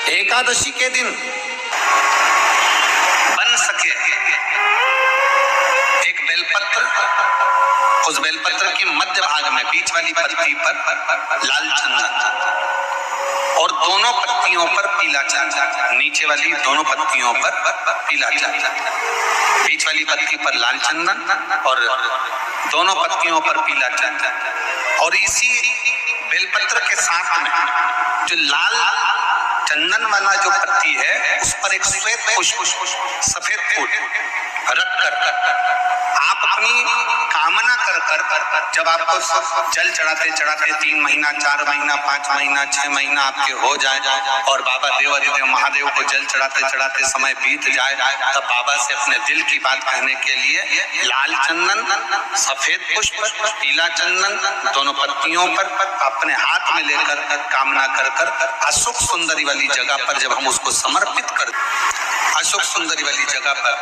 एकादशी के दिन बन सके एक बेलपत्र, उस बेलपत्र के मध्य भाग में बीच वाली पत्ती पर लाल चंदन और दोनों पत्तियों पर पीला चंदन, नीचे वाली दोनों पत्तियों पर पीला चंदन, बीच वाली पत्ती पर लाल चंदन और दोनों पत्तियों पर पीला चंदन। और इसी बेलपत्र के साथ में जो लाल चंदन वाला जो पत्ती है उस पर एक श्वेत पुष्प, सफेद फूल रख कर आप अपनी कामना कर जब आपको जल चढ़ाते चढ़ाते 3 महीना 4 महीना 5 महीना 6 महीना आपके हो जाए और बाबा देवाधिदेव महादेव को जल चढ़ाते चढ़ाते समय बीत जाए, तब बाबा से अपने दिल की बात कहने के लिए लाल चंदन, सफेद पुष्प, पीला चंदन दोनों पत्तियों पर अपने हाथ में लेकर कामना कर अशोक सुंदरी वाली जगह पर जब हम उसको समर्पित कर, अशोक सुंदरी वाली जगह पर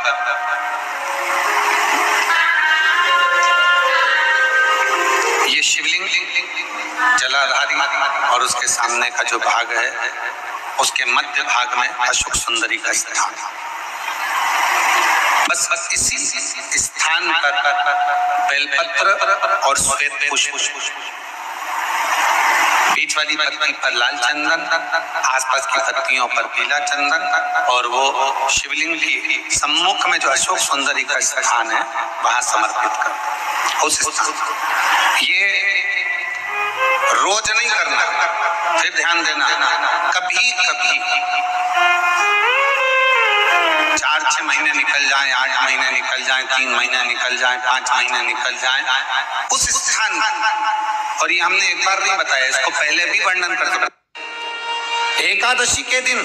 ये शिवलिंग जलाधारी और उसके सामने का जो भाग है उसके मध्य भाग में अशोक सुंदरी का स्थान। बस इसी स्थान पर बेलपत्र और श्वेत पुष्प, बीच वाली पत्ती पर लाल चंदन, आसपास की पत्तियों पर पीला चंदन और वो शिवलिंग की सम्मुख में जो अशोक सुंदरी का स्थान है वहां समर्पित कर। उस ये रोज नहीं करना, फिर ध्यान देना, कभी कभी 4-6 महीने निकल जाएं, 8 महीने निकल जाएं, 3 महीने निकल जाएं, 5 महीने निकल जाएं, उस स्थान, और ये हमने एक बार नहीं बताया, इसको पहले भी वर्णन कर चुका। एकादशी के दिन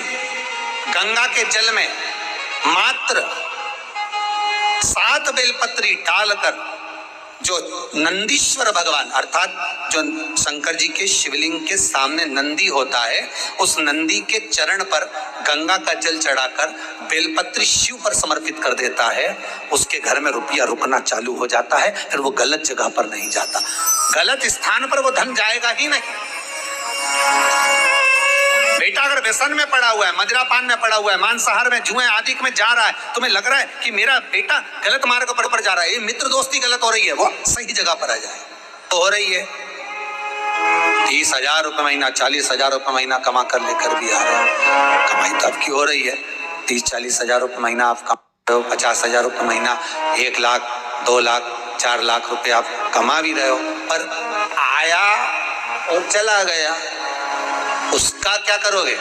गंगा के जल में मात्र 7 बेलपत्री डालकर जो नंदीश्वर भगवान अर्थात जो शंकर जी के शिवलिंग के सामने नंदी होता है, उस नंदी के चरण पर गंगा का जल चढ़ाकर बेलपत्री शिव पर समर्पित कर देता है, उसके घर में रुपया रुकना चालू हो जाता है, फिर वो गलत जगह पर नहीं जाता, गलत स्थान पर वो धन जाएगा ही नहीं। बेटा अगर व्यसन में पड़ा हुआ है, मदिरा पान में पड़ा हुआ है, मांसाहार में, जुए आदि में जा रहा है, तुम्हें लग रहा है कि मेरा बेटा गलत मार्ग पर जा रहा है, ये मित्र दोस्ती गलत हो रही है, वो सही जगह पर आ जाए तो हो रही है। 30,000 रुपये महीना, 40,000 रुपये महीना कमा कर लेकर भी आ रहा है, कमाई तो आपकी हो रही है, 30-40 हजार रुपये महीना आप कमा रहे हो, 50,000 रुपये महीना, 1 लाख 2 लाख 4 लाख रुपए आप कमा भी रहे हो, पर आया और चला गया, उसका क्या करोगे?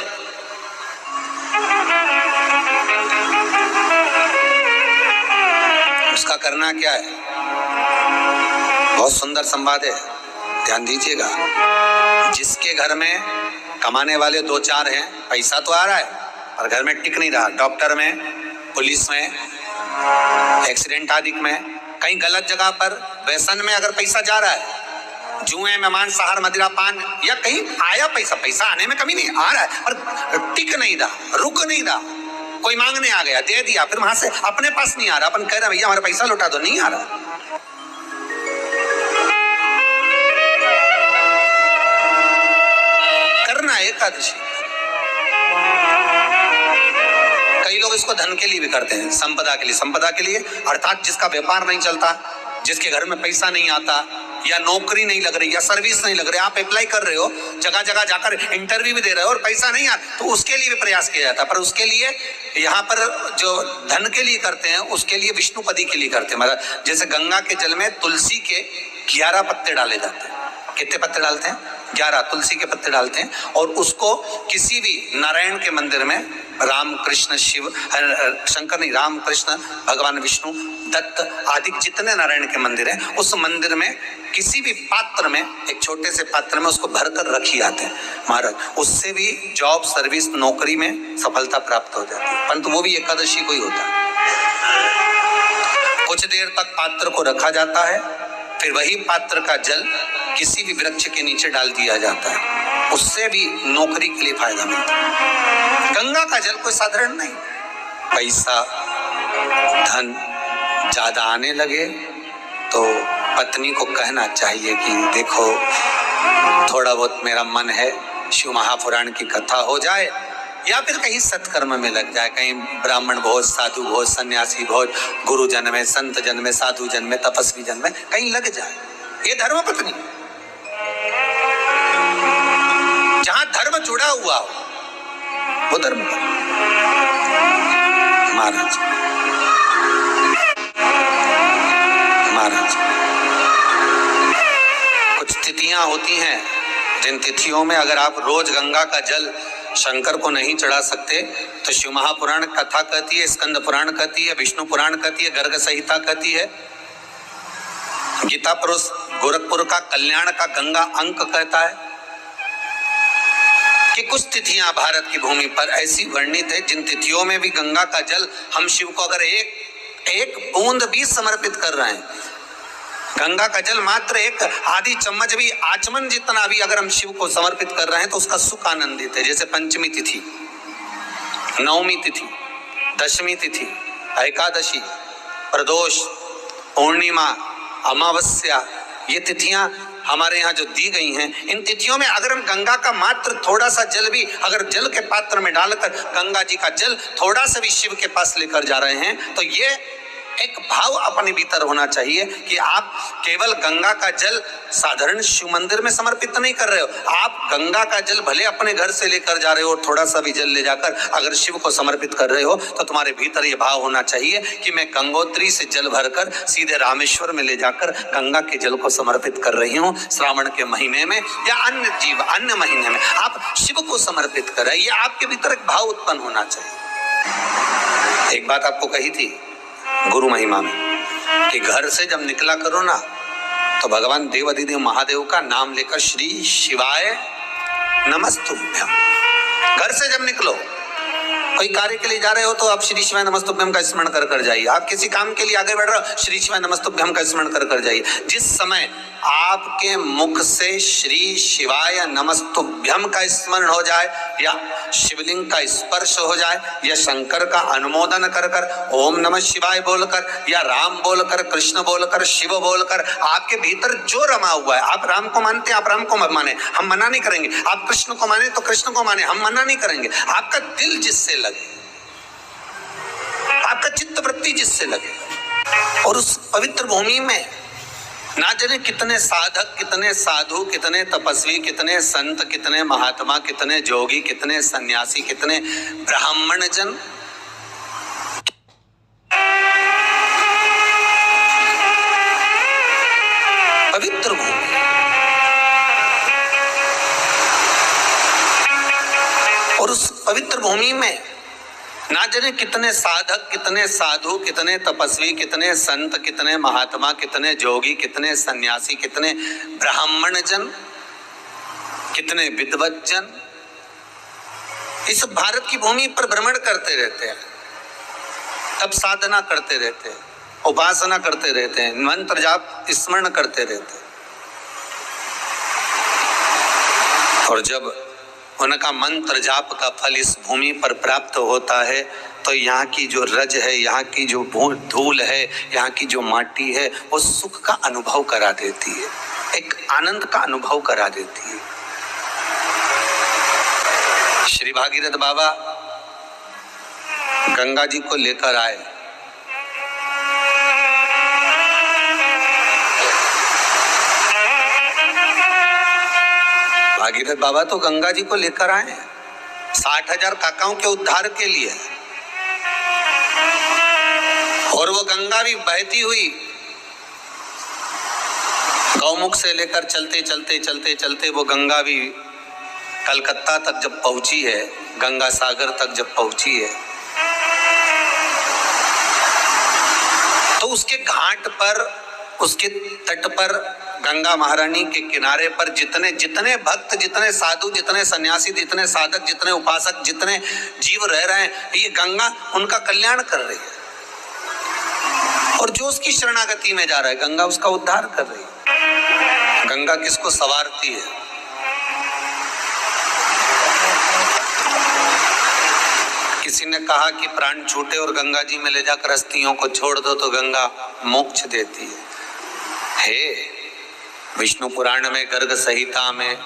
उसका करना क्या है? बहुत सुंदर संवाद है, ध्यान दीजिएगा। जिसके घर में कमाने वाले 2-4 हैं, पैसा तो आ रहा है पर घर में टिक नहीं रहा, डॉक्टर में, पुलिस में, एक्सीडेंट आदि में, कहीं गलत जगह पर व्यसन में अगर पैसा जा रहा है, जुए में, मांसाहार, मदिरा पान, या कहीं आया पैसा आने में कमी नहीं, आ रहा है पर टिक नहीं रहा, रुक नहीं रहा, कोई मांगने आ गया दे दिया, फिर वहां से अपने पास नहीं आ रहा, अपन कह रहे भैया हमारा पैसा लौटा दो, नहीं आ रहा। करना है एकादशी। कई लोग इसको धन के लिए भी करते हैं, संपदा के लिए, संपदा के लिए अर्थात जिसका व्यापार नहीं चलता, जिसके घर में पैसा नहीं आता, या नौकरी नहीं लग रही, या सर्विस नहीं लग रही, आप अप्लाई कर रहे हो, जगह जगह जाकर इंटरव्यू भी दे रहे हो और पैसा नहीं आता, तो उसके लिए भी प्रयास किया जाता है। पर उसके लिए यहाँ पर जो धन के लिए करते हैं, उसके लिए विष्णुपदी के लिए करते हैं। मतलब जैसे गंगा के जल में तुलसी के 11 पत्ते डाले जाते हैं। कितने पत्ते डालते हैं? 11 तुलसी के पत्ते डालते हैं, और उसको किसी भी नारायण के मंदिर में, राम कृष्ण शिव, शंकर नहीं, राम कृष्ण भगवान विष्णु, दत्त आदि जितने नारायण के मंदिर हैं, उस मंदिर में किसी भी पात्र में, एक छोटे से पात्र में उसको भरकर रखी जाते हैं महाराज, उससे भी जॉब, सर्विस, नौकरी में सफलता प्राप्त हो जाती है। परंतु वो भी एकादशी को ही होता है। कुछ देर तक पात्र को रखा जाता है, फिर वही पात्र का जल किसी भी वृक्ष के नीचे डाल दिया जाता है, उससे भी नौकरी के लिए फायदा मिलता है। गंगा का जल कोई साधारण नहीं। पैसा, धन ज्यादा आने लगे तो पत्नी को कहना चाहिए कि देखो थोड़ा बहुत मेरा मन है शिव महापुराण की कथा हो जाए, या फिर कहीं सत्कर्म में लग जाए, कहीं ब्राह्मण भोज, साधु भोज, सन्यासी भोज, गुरु जन में, संत जन में, साधु जन में, तपस्वी जन में कहीं लग जाए। ये धर्म पत्नी, जहां धर्म जुड़ा हुआ हो वो धर्म पत्नी। महाराज कुछ तिथियां होती हैं जिन तिथियों में अगर आप रोज गंगा का जल शंकर को नहीं चढ़ा सकते तो शिव महापुराण कथा कहती है, स्कंद पुराण कहती है, विष्णु पुराण कहती है, गर्ग संहिता कहती है, गीता पुरुष गोरखपुर का कल्याण का गंगा अंक कहता है कि कुछ तिथियां भारत की भूमि पर ऐसी वर्णित है जिन तिथियों में भी गंगा का जल हम शिव को अगर एक बूंद भी समर्पित कर रहे हैं, गंगा का जल मात्र एक आधी चम्मच भी, आचमन जितना भी अगर हम शिव को समर्पित कर रहे हैं तो उसका सुख आनंदित है। जैसे पंचमी तिथि, नवमी तिथि, दशमी तिथि, एकादशी, प्रदोष, पूर्णिमा, अमावस्या, ये तिथियां हमारे यहाँ जो दी गई हैं, इन तिथियों में अगर हम गंगा का मात्र थोड़ा सा जल भी अगर जल के पात्र में डालकर गंगा जी का जल थोड़ा सा भी शिव के पास लेकर जा रहे हैं तो ये एक भाव अपने भीतर होना चाहिए कि आप केवल गंगा का जल साधारण शिव मंदिर में समर्पित नहीं कर रहे हो, आप गंगा का जल भले अपने घर से लेकर जा रहे हो और थोड़ा सा भी जल ले जाकर अगर शिव को समर्पित कर रहे हो तो तुम्हारे भीतर ये भाव होना चाहिए कि मैं गंगोत्री से जल भरकर सीधे रामेश्वर में ले जाकर गंगा के जल को समर्पित कर रही हूँ। श्रावण के महीने में या अन्य महीने में आप शिव को समर्पित कर रहे हैं, ये आपके भीतर एक भाव उत्पन्न होना चाहिए। एक बात आपको कही थी गुरु महिमा में कि घर से जब निकला करो ना तो भगवान देवाधिदेव महादेव का नाम लेकर श्री शिवाय नमस्तुभ्यम, घर से जब निकलो, कोई कार्य के लिए जा रहे हो तो आप श्री शिवाय नमस्तुभ्यम का स्मरण कर जाइए, आप किसी काम के लिए आगे बढ़ रहे हो श्री शिवाय नमस्तुभ्यम का स्मरण कर जाइए। जिस समय आपके मुख से श्री शिवाय नमस्तुभ्यम का स्मरण हो जाए या शिवलिंग का स्पर्श हो जाए या शंकर का अनुमोदन कर ओम नमः शिवाय बोलकर या राम बोलकर, कृष्ण बोलकर, शिव बोलकर, आपके भीतर जो रमा हुआ है, आप राम को मानते हैं आप राम को माने, हम मना नहीं करेंगे, आप कृष्ण को माने तो कृष्ण को माने, हम मना नहीं करेंगे, आपका दिल जिससे लगे, आपका चित्त वृत्ति जिससे लगे, और उस पवित्र भूमि में ना जाने कितने साधक, कितने साधु, कितने तपस्वी, कितने संत, कितने महात्मा, कितने जोगी, कितने सन्यासी, कितने ब्राह्मण जन पवित्र भूमि, और उस पवित्र भूमि में ना जाने कितने साधक, कितने साधु, कितने तपस्वी, कितने संत, कितने महात्मा, कितने जोगी, कितने सन्यासी, कितने ब्राह्मण जन, कितने विद्वत जन इस भारत की भूमि पर भ्रमण करते रहते हैं, तब साधना करते रहते हैं, उपासना करते रहते हैं, मंत्र जाप स्मरण करते रहते हैं, और जब उनका मंत्र जाप का फल इस भूमि पर प्राप्त होता है तो यहाँ की जो रज है, यहाँ की जो धूल है, यहाँ की जो माटी है वो सुख का अनुभव करा देती है, एक आनंद का अनुभव करा देती है। श्री भागीरथ बाबा गंगा जी को लेकर आए, भागीरथ बाबा तो गंगा जी को लेकर आए 60,000 काकाओं के उद्धार के लिए, और वो गंगा भी बहती हुई गौमुख से लेकर चलते चलते चलते चलते वो गंगा भी कलकत्ता तक जब पहुंची है, गंगा सागर तक जब पहुंची है तो उसके घाट पर, उसके तट पर, गंगा महारानी के किनारे पर जितने भक्त, जितने साधु, जितने सन्यासी, जितने साधक, जितने उपासक, जितने जीव रह रहे हैं, ये गंगा उनका कल्याण कर रही है, और जो उसकी शरणागति में जा रहा है गंगा उसका उद्धार कर रही है। गंगा किसको संवारती है? किसी ने कहा कि प्राण छूटे और गंगा जी में ले जाकर हस्तियों को छोड़ दो तो गंगा मोक्ष देती है। विष्णु पुराण में, गर्ग संहिता में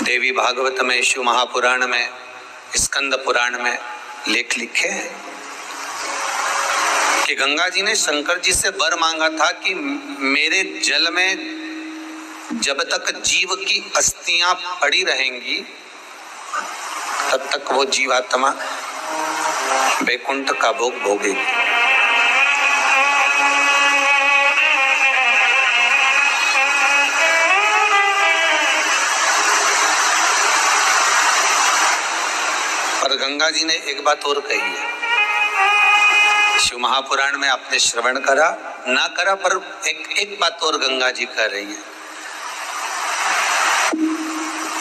देवी भागवत में, शिव महापुराण में, स्कंद पुराण में लेख लिखे हैं कि गंगा जी ने शंकर जी से वर मांगा था कि मेरे जल में जब तक जीव की अस्थियां पड़ी रहेंगी तब तक वो जीवात्मा वैकुंठ का भोग भोगेगी। पर गंगा जी ने एक बात और कही है, शिव महापुराण में आपने श्रवण करा ना करा, पर एक बात और गंगा जी कह रही है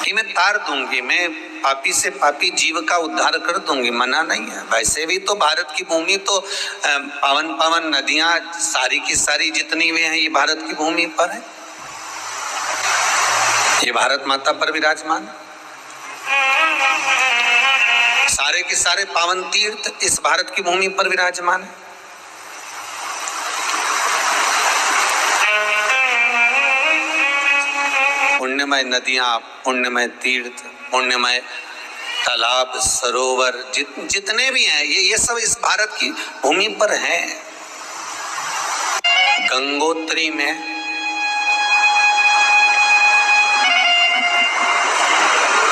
कि मैं तार दूंगी, मैं पापी से पापी जीव का उद्धार कर दूंगी, मना नहीं है। वैसे भी तो भारत की भूमि तो पावन पावन नदियां सारी की सारी जितनी भी हैं ये भारत की भूमि पर है, ये भारत माता पर विराजमान, सारे के सारे पावन तीर्थ इस भारत की भूमि पर विराजमान है। पुण्यमय नदियां, पुण्यमय तीर्थ, पुण्यमय तालाब, सरोवर जितने भी हैं ये सब इस भारत की भूमि पर हैं। गंगोत्री में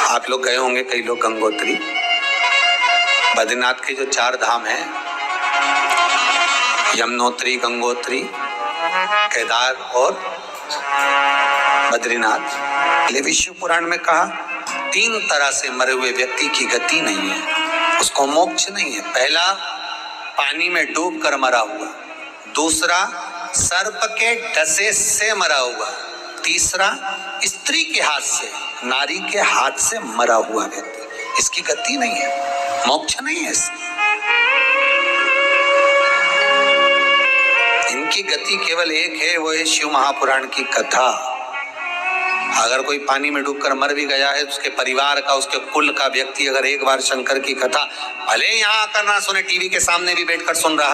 आप लोग गए होंगे कई लोग गंगोत्री, बद्रीनाथ के जो 4 धाम हैं, यमुनोत्री, गंगोत्री, केदार और बद्रीनाथ। ले विष्णु पुराण में कहा 3 तरह से मरे हुए व्यक्ति की गति नहीं है, उसको मोक्ष नहीं है। पहला पानी में डूब कर मरा हुआ, दूसरा सर्प के डसे से मरा हुआ, तीसरा स्त्री के हाथ से, नारी के हाथ से मरा हुआ व्यक्ति, इसकी गति नहीं है, मोक्ष नहीं है इसकी। इनकी गति केवल एक है, वो है शिव महापुराण की कथा। अगर कोई पानी में डूबकर मर भी गया है, उसके परिवार का, उसके कुल का व्यक्ति अगर एक बार शंकर की कथा भले यहाँ आकर ना सुने, टीवी के सामने भी बैठकर सुन रहा